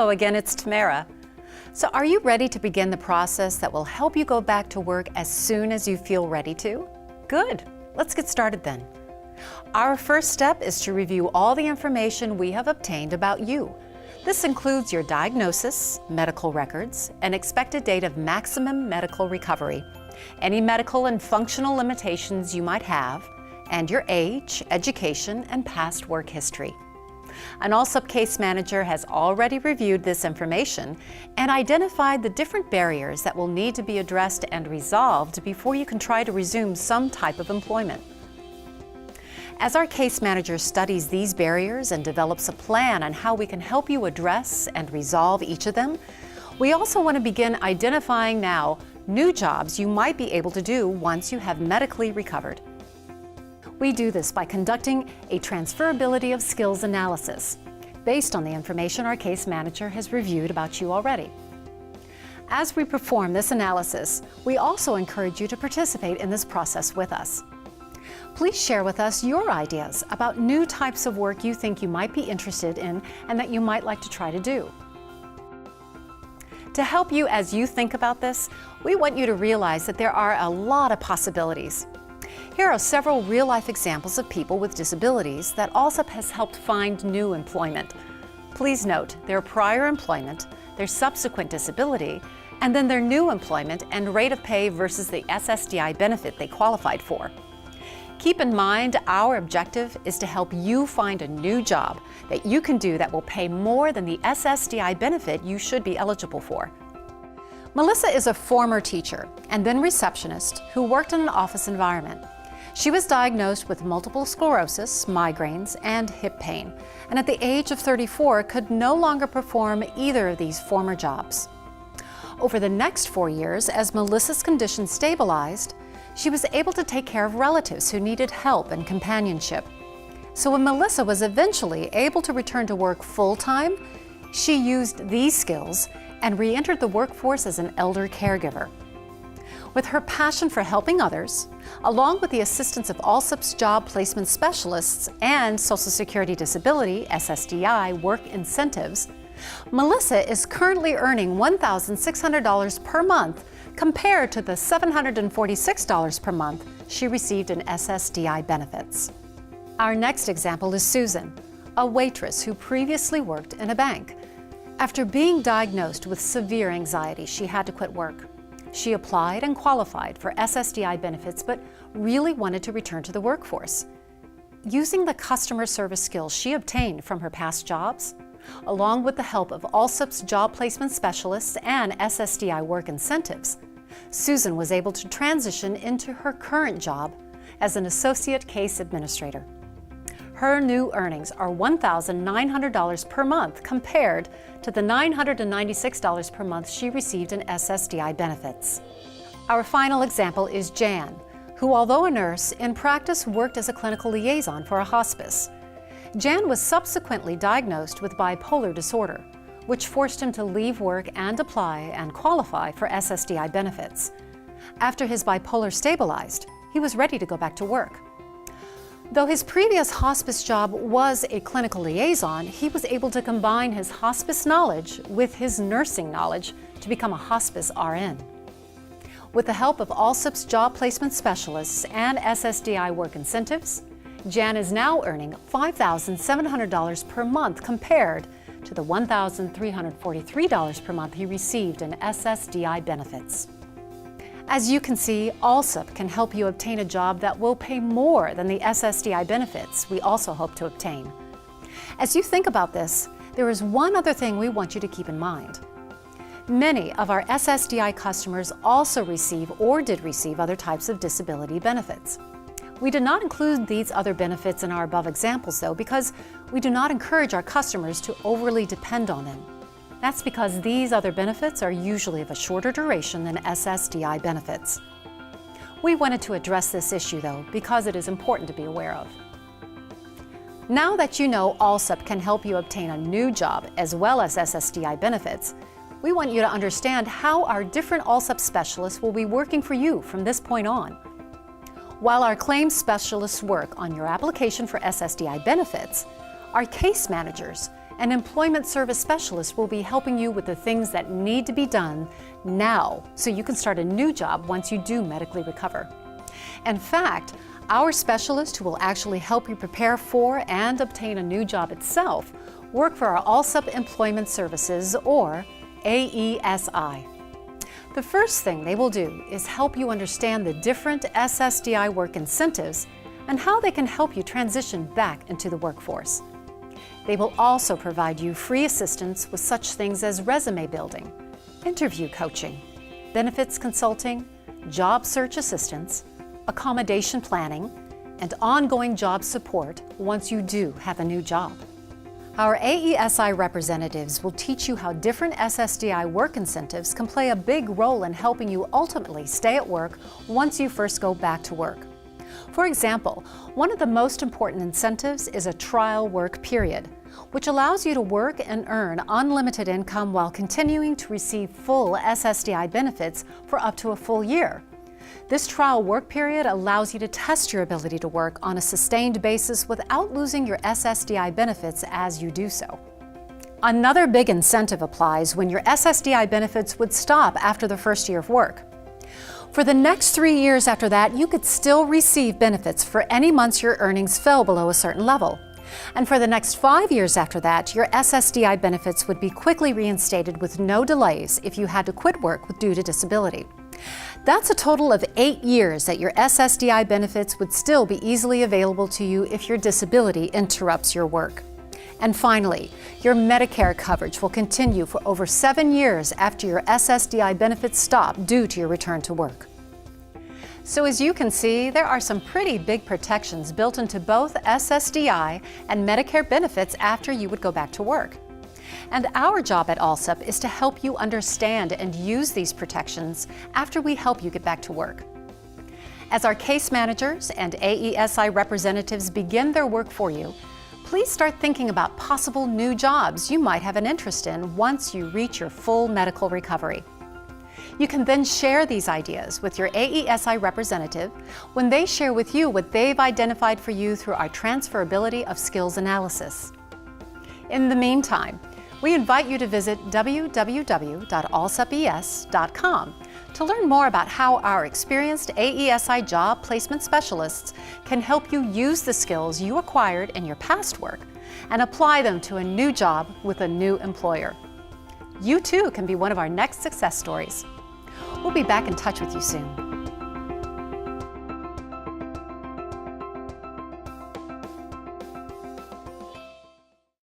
Hello again, it's Tamara. So are you ready to begin the process that will help you go back to work as soon as you feel ready to? Good, let's get started then. Our first step is to review all the information we have obtained about you. This includes your diagnosis, medical records, and expected date of maximum medical recovery, any medical and functional limitations you might have, and your age, education, and past work history. An ALSUP case manager has already reviewed this information and identified the different barriers that will need to be addressed and resolved before you can try to resume some type of employment. As our case manager studies these barriers and develops a plan on how we can help you address and resolve each of them, we also want to begin identifying now new jobs you might be able to do once you have medically recovered. We do this by conducting a transferability of skills analysis based on the information our case manager has reviewed about you already. As we perform this analysis, we also encourage you to participate in this process with us. Please share with us your ideas about new types of work you think you might be interested in and that you might like to try to do. To help you as you think about this, we want you to realize that there are a lot of possibilities. Here are several real-life examples of people with disabilities that ALSUP has helped find new employment. Please note their prior employment, their subsequent disability, and then their new employment and rate of pay versus the SSDI benefit they qualified for. Keep in mind, our objective is to help you find a new job that you can do that will pay more than the SSDI benefit you should be eligible for. Melissa is a former teacher and then receptionist who worked in an office environment. She was diagnosed with multiple sclerosis, migraines, and hip pain, and at the age of 34 could no longer perform either of these former jobs. Over the next 4 years, as Melissa's condition stabilized, she was able to take care of relatives who needed help and companionship. So when Melissa was eventually able to return to work full-time, she used these skills and re-entered the workforce as an elder caregiver. With her passion for helping others, along with the assistance of ALSUP's job placement specialists and Social Security Disability, SSDI, work incentives, Melissa is currently earning $1,600 per month compared to the $746 per month she received in SSDI benefits. Our next example is Susan, a waitress who previously worked in a bank. After being diagnosed with severe anxiety, she had to quit work. She applied and qualified for SSDI benefits, but really wanted to return to the workforce. Using the customer service skills she obtained from her past jobs, along with the help of ALSUP's job placement specialists and SSDI work incentives, Susan was able to transition into her current job as an associate case administrator. Her new earnings are $1,900 per month compared to the $996 per month she received in SSDI benefits. Our final example is Jan, who, although a nurse, in practice worked as a clinical liaison for a hospice. Jan was subsequently diagnosed with bipolar disorder, which forced him to leave work and apply and qualify for SSDI benefits. After his bipolar stabilized, he was ready to go back to work. Though his previous hospice job was a clinical liaison, he was able to combine his hospice knowledge with his nursing knowledge to become a hospice RN. With the help of ALSUP's job placement specialists and SSDI work incentives, Jan is now earning $5,700 per month compared to the $1,343 per month he received in SSDI benefits. As you can see, ALSUP can help you obtain a job that will pay more than the SSDI benefits we also hope to obtain. As you think about this, there is one other thing we want you to keep in mind. Many of our SSDI customers also receive or did receive other types of disability benefits. We did not include these other benefits in our above examples, though, because we do not encourage our customers to overly depend on them. That's because these other benefits are usually of a shorter duration than SSDI benefits. We wanted to address this issue, though, because it is important to be aware of. Now that you know ALSUP can help you obtain a new job as well as SSDI benefits, we want you to understand how our different ALSUP specialists will be working for you from this point on. While our claims specialists work on your application for SSDI benefits, our case managers An employment service specialist will be helping you with the things that need to be done now so you can start a new job once you do medically recover. In fact, our specialist who will actually help you prepare for and obtain a new job itself work for our ALSUP Employment Services, or AESI. The first thing they will do is help you understand the different SSDI work incentives and how they can help you transition back into the workforce. They will also provide you free assistance with such things as resume building, interview coaching, benefits consulting, job search assistance, accommodation planning, and ongoing job support once you do have a new job. Our AESI representatives will teach you how different SSDI work incentives can play a big role in helping you ultimately stay at work once you first go back to work. For example, one of the most important incentives is a trial work period, which allows you to work and earn unlimited income while continuing to receive full SSDI benefits for up to a full year. This trial work period allows you to test your ability to work on a sustained basis without losing your SSDI benefits as you do so. Another big incentive applies when your SSDI benefits would stop after the first year of work. For the next 3 years after that, you could still receive benefits for any months your earnings fell below a certain level. And for the next 5 years after that, your SSDI benefits would be quickly reinstated with no delays if you had to quit work due to disability. That's a total of 8 years that your SSDI benefits would still be easily available to you if your disability interrupts your work. And finally, your Medicare coverage will continue for over 7 years after your SSDI benefits stop due to your return to work. So as you can see, there are some pretty big protections built into both SSDI and Medicare benefits after you would go back to work. And our job at ALSUP is to help you understand and use these protections after we help you get back to work. As our case managers and AESI representatives begin their work for you, please start thinking about possible new jobs you might have an interest in once you reach your full medical recovery. You can then share these ideas with your AESI representative when they share with you what they've identified for you through our transferability of skills analysis. In the meantime, we invite you to visit www.alsupes.com to learn more about how our experienced AESI job placement specialists can help you use the skills you acquired in your past work and apply them to a new job with a new employer. You too can be one of our next success stories. We'll be back in touch with you soon.